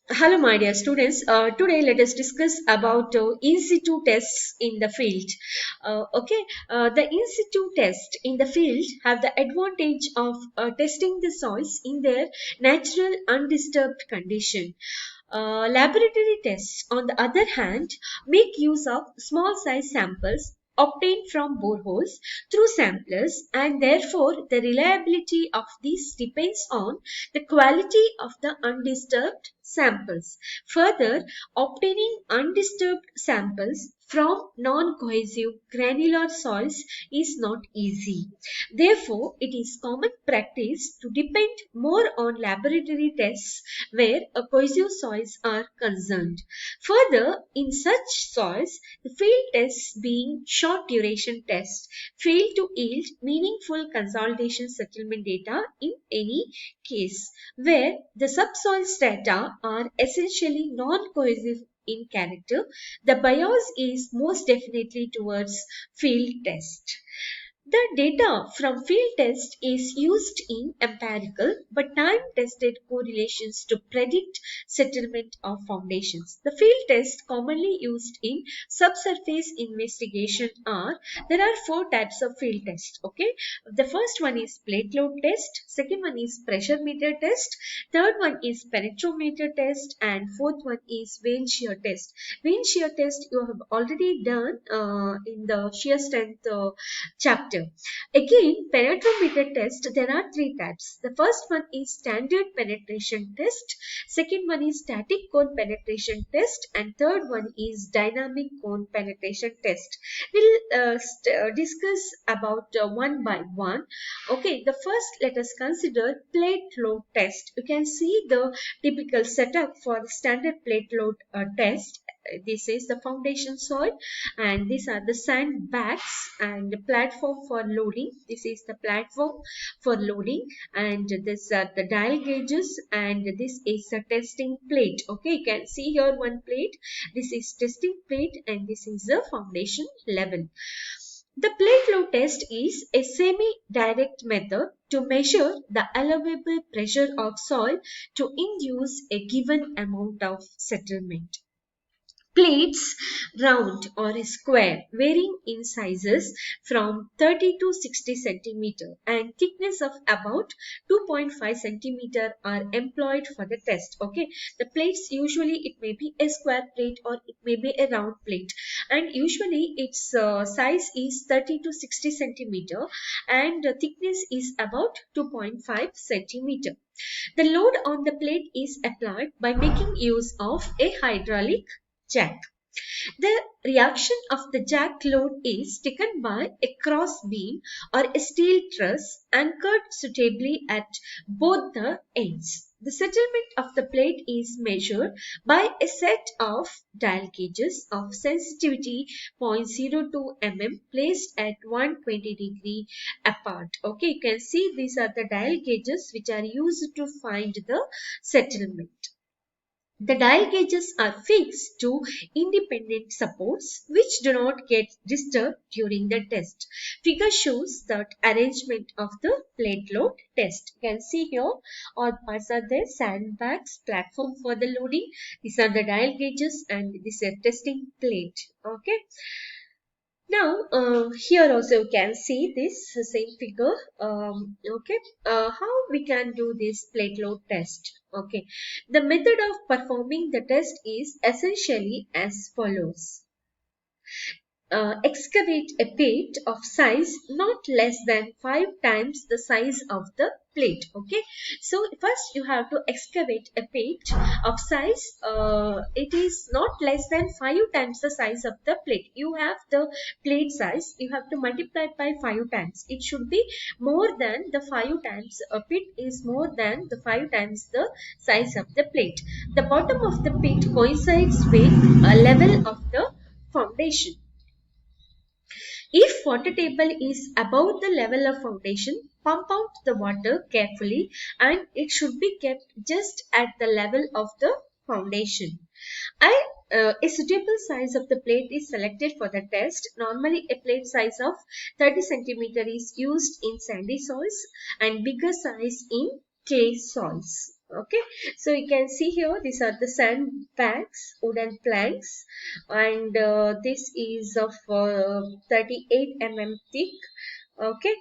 Hello, my dear students. Today, let us discuss about in situ tests in the field. The in situ test in the field have the advantage of testing the soils in their natural undisturbed condition. Laboratory tests, on the other hand, make use of small size samples obtained from boreholes through samplers, and therefore the reliability of these depends on the quality of the undisturbed samples. Further, obtaining undisturbed samples from non-cohesive granular soils is not easy. Therefore, it is common practice to depend more on laboratory tests where cohesive soils are concerned. Further, in such soils, the field tests, being short duration tests, fail to yield meaningful consolidation settlement data in any case, where the subsoil strata are essentially non-cohesive in character. The bias is most definitely towards field test. The data from field test is used in empirical but time-tested correlations to predict settlement of foundations. The field test commonly used in subsurface investigation are, there are four types of field tests. Okay, the first one is plate load test, second one is pressure meter test, third one is penetrometer test, and fourth one is vein shear test. Vein shear test you have already done in the shear strength chapter. Again, penetrometer test, there are three types. The first one is standard penetration test, second one is static cone penetration test, and third one is dynamic cone penetration test. We'll discuss about one by one. Okay, the first, let us consider plate load test. You can see the typical setup for the standard plate load test. This is the foundation soil, and these are the sandbags and the platform for loading. This is the platform for loading, and these are the dial gauges, and this is the testing plate. Okay, you can see here one plate. This is testing plate, and this is the foundation level. The plate load test is a semi-direct method to measure the allowable pressure of soil to induce a given amount of settlement. Plates, round or square, varying in sizes from 30 to 60 centimeter and thickness of about 2.5 centimeter are employed for the test. Okay, the plates, usually it may be a square plate or it may be a round plate, and usually its size is 30 to 60 centimeter and the thickness is about 2.5 centimeter. The load on the plate is applied by making use of a hydraulic jack. The reaction of the jack load is taken by a cross beam or a steel truss anchored suitably at both the ends. The settlement of the plate is measured by a set of dial gauges of sensitivity 0.02 mm placed at 120-degree apart. Okay, you can see these are the dial gauges which are used to find the settlement. The dial gauges are fixed to independent supports which do not get disturbed during the test. Figure shows that arrangement of the plate load test. You can see here all parts are there: sandbags, platform for the loading. These are the dial gauges, and this is a testing plate. Okay. Now, here also you can see this same figure. How we can do this plate load test? Okay, the method of performing the test is essentially as follows. Excavate a pit of size not less than 5 times the size of the plate. Okay, so first you have to excavate a pit of size, it is not less than 5 times the size of the plate. You have the plate size, you have to multiply it by 5 times. It should be more than the 5 times, a pit is more than the 5 times the size of the plate. The bottom of the pit coincides with a level of the foundation. If water table is above the level of foundation, pump out the water carefully, and it should be kept just at the level of the foundation. A suitable size of the plate is selected for the test. Normally, a plate size of 30 centimeter is used in sandy soils and bigger size in clay soils. Okay, so you can see here these are the sandbags, wooden planks, and this is of 38 thick. Okay,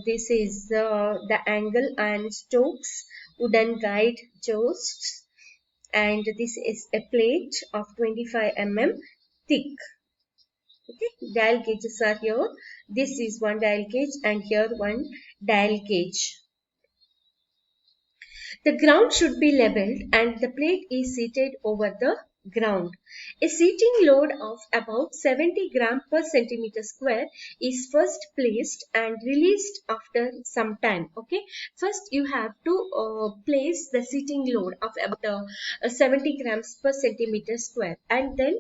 this is the angle and stokes, wooden guide joists, and this is a plate of 25 thick. Okay, dial gauges are here. This is one dial gauge, and here one dial gauge. The ground should be leveled and the plate is seated over the ground. A seating load of about 70 gram per centimeter square is first placed and released after some time. Okay, first you have to place the seating load of about 70 grams per centimeter square and then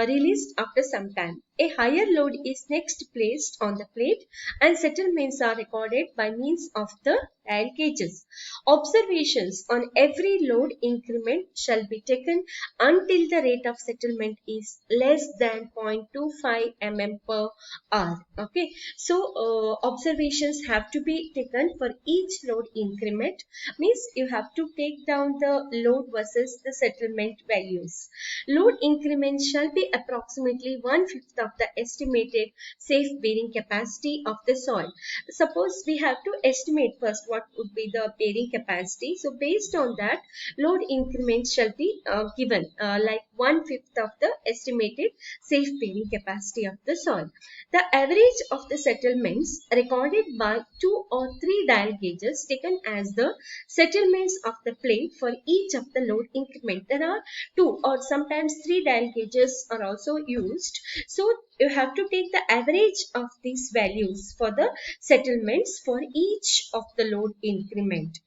released after some time. A higher load is next placed on the plate and settlements are recorded by means of the dial gauges. Observations on every load increment shall be taken until the rate of settlement is less than 0.25 per hour. Okay, so observations have to be taken for each load increment, means you have to take down the load versus the settlement values. Load increments shall be approximately 1/5 of the estimated safe bearing capacity of the soil. Suppose we have to estimate first what would be the bearing capacity. So based on that, load increments shall be given like 1/5 of the estimated safe bearing capacity of the soil. The average of the settlements recorded by 2 or 3 dial gauges taken as the settlements of the plate for each of the load increment. There are 2 or sometimes 3 dial gauges are also used. So you have to take the average of these values for the settlements for each of the load increment.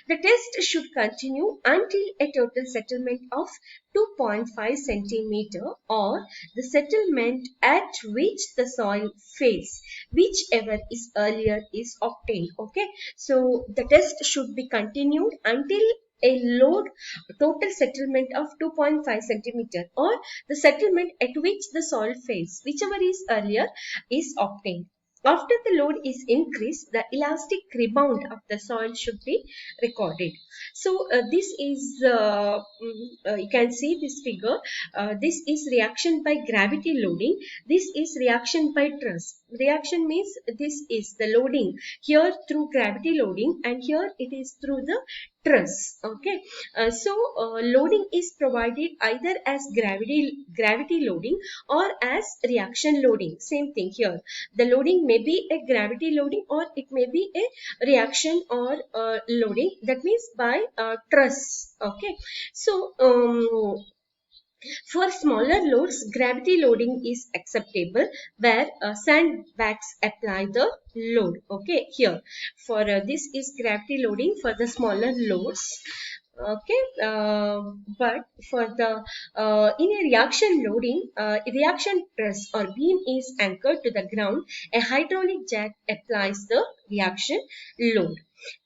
The test should continue until a total settlement of 2.5 centimeter or the settlement at which the soil fails, whichever is earlier is obtained. Okay, so the test should be continued until a load total settlement of 2.5 centimeter or the settlement at which the soil fails, whichever is earlier, is obtained. After the load is increased, the elastic rebound of the soil should be recorded. So this is, you can see this figure. This is reaction by gravity loading. This is reaction by truss. Reaction means this is the loading here through gravity loading, and here it is through the truss. Okay, loading is provided either as gravity loading or as reaction loading. Same thing here. The loading may be a gravity loading or it may be a reaction or loading. That means by truss. Okay, so for smaller loads, gravity loading is acceptable where sandbags apply the load. Okay, here for this is gravity loading for the smaller loads. Okay, but for the in a reaction loading, reaction truss or beam is anchored to the ground. A hydraulic jack applies the reaction load.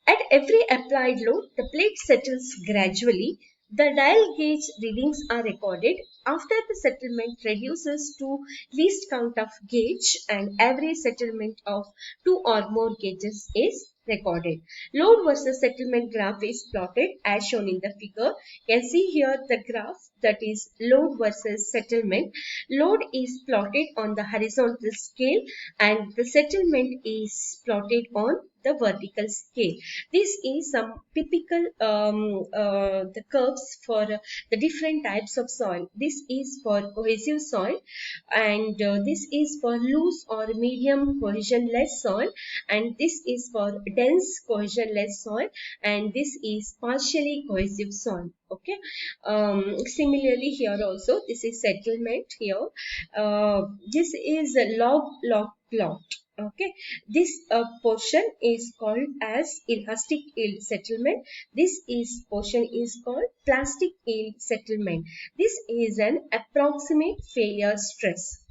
At every applied load, the plate settles gradually. The dial gauge readings are recorded after the settlement reduces to least count of gauge and average settlement of 2 or more gauges is recorded. Load versus settlement graph is plotted as shown in the figure. You can see here the graph, that is load versus settlement. Load is plotted on the horizontal scale and the settlement is plotted on the vertical scale. This is some typical the curves for the different types of soil. This is for cohesive soil, and this is for loose or medium cohesion-less soil, and this is for dense cohesion-less soil, and this is partially cohesive soil. Okay. Similarly, here also this is settlement here. This is a log plot. Okay, this portion is called as elastic yield settlement. This is portion is called plastic yield settlement. This is an approximate failure stress.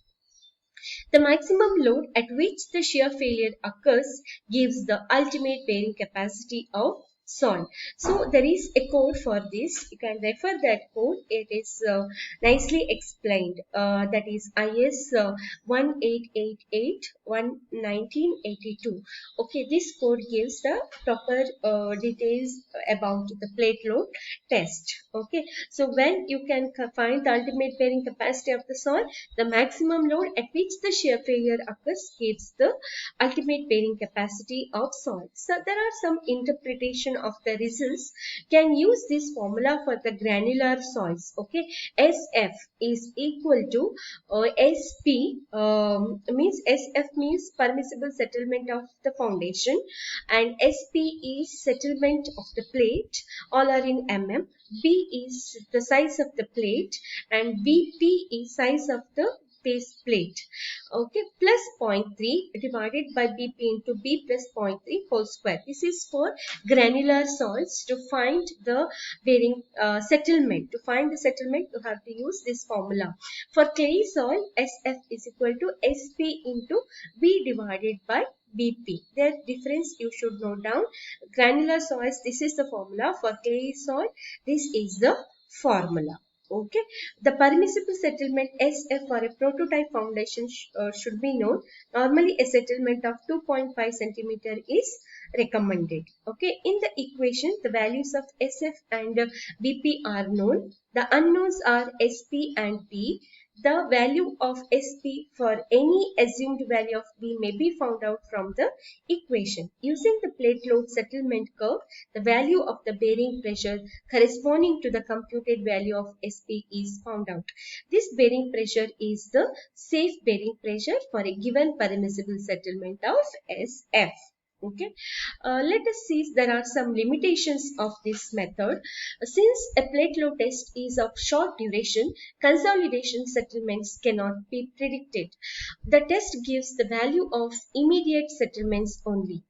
The maximum load at which the shear failure occurs gives the ultimate bearing capacity of soil. So there is a code for this. You can refer that code. It is nicely explained. That is IS 1888-1982. Okay, this code gives the proper details about the plate load test. Okay, so when you can find the ultimate bearing capacity of the soil, the maximum load at which the shear failure occurs gives the ultimate bearing capacity of soil. So there are some interpretation of the results. Can use this formula for the granular soils. Okay, SF is equal to SP, means SF means permissible settlement of the foundation, and SP is settlement of the plate. All are in mm. B is the size of the plate, and BP is size of the base plate. Okay, plus 0.3 divided by BP into B plus 0.3 whole square. This is for granular soils. To find the bearing settlement, you have to use this formula. For clay soil, SF is equal to SP into B divided by BP. The difference you should note down. Granular soils, this is the formula. For clay soil, this is the formula. Okay, the permissible settlement SF for a prototype foundation should be known. Normally, a settlement of 2.5 centimeter is recommended. Okay, in the equation, the values of SF and BP are known. The unknowns are SP and P. The value of SP for any assumed value of B may be found out from the equation. Using the plate load settlement curve, the value of the bearing pressure corresponding to the computed value of SP is found out. This bearing pressure is the safe bearing pressure for a given permissible settlement of SF. Okay, let us see, there are some limitations of this method. Since a plate load test is of short duration, consolidation settlements cannot be predicted. The test gives the value of immediate settlements only.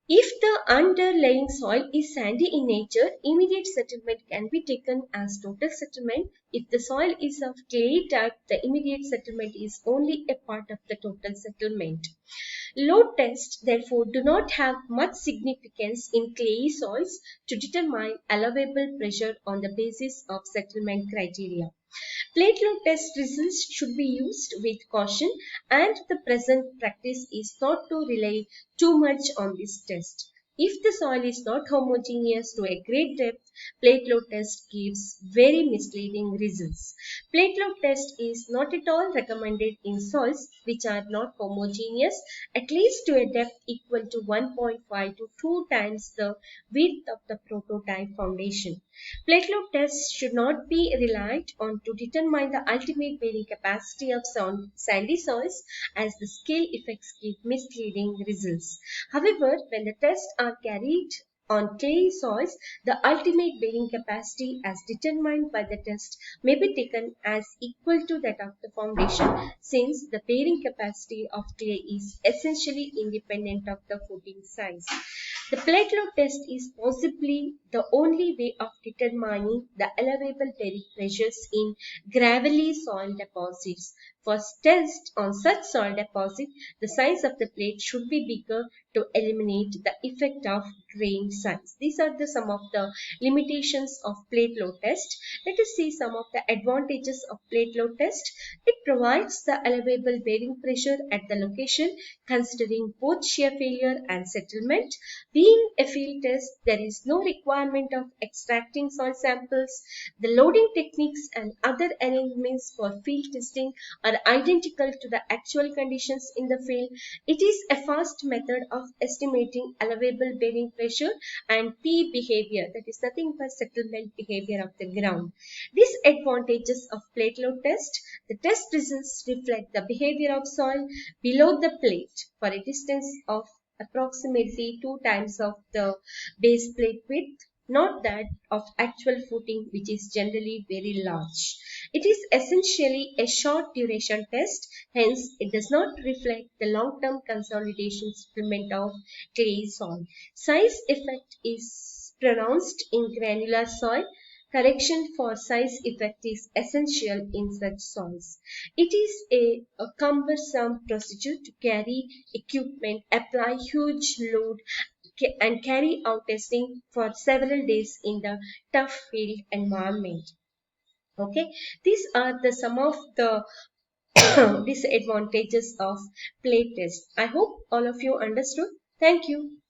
If the underlying soil is sandy in nature, immediate settlement can be taken as total settlement. If the soil is of clay type, the immediate settlement is only a part of the total settlement. Load tests, therefore, do not have much significance in clayey soils to determine allowable pressure on the basis of settlement criteria. Plate load test results should be used with caution, and the present practice is not to rely too much on this test. If the soil is not homogeneous to a great depth, plate load test gives very misleading results. Plate load test is not at all recommended in soils which are not homogeneous, at least to a depth equal to 1.5 to 2 times the width of the prototype foundation. Plate load tests should not be relied on to determine the ultimate bearing capacity of sandy soils, as the scale effects give misleading results. However, when the tests are carried on clay soils, the ultimate bearing capacity as determined by the test may be taken as equal to that of the foundation, since the bearing capacity of clay is essentially independent of the footing size. The plate load test is possibly the only way of determining the allowable bearing pressures in gravelly soil deposits. For tests on such soil deposit, the size of the plate should be bigger to eliminate the effect of grain size. These are some of the limitations of plate load test. Let us see some of the advantages of plate load test. It provides the allowable bearing pressure at the location, considering both shear failure and settlement. Being a field test, there is no requirement of extracting soil samples. The loading techniques and other arrangements for field testing are identical to the actual conditions in the field. It is a fast method of estimating allowable bearing pressure and P behavior, that is nothing but settlement behavior of the ground. Disadvantages of plate load test. The test results reflect the behavior of soil below the plate for a distance of approximately 2 times of the base plate width, not that of actual footing, which is generally very large. It is essentially a short duration test, hence it does not reflect the long-term consolidation settlement of clay soil. Size effect is pronounced in granular soil. Correction for size effect is essential in such soils. It is a cumbersome procedure to carry equipment, apply huge load, and carry out testing for several days in the tough field environment. Okay, these are the some of the disadvantages of play test. I hope all of you understood. Thank you.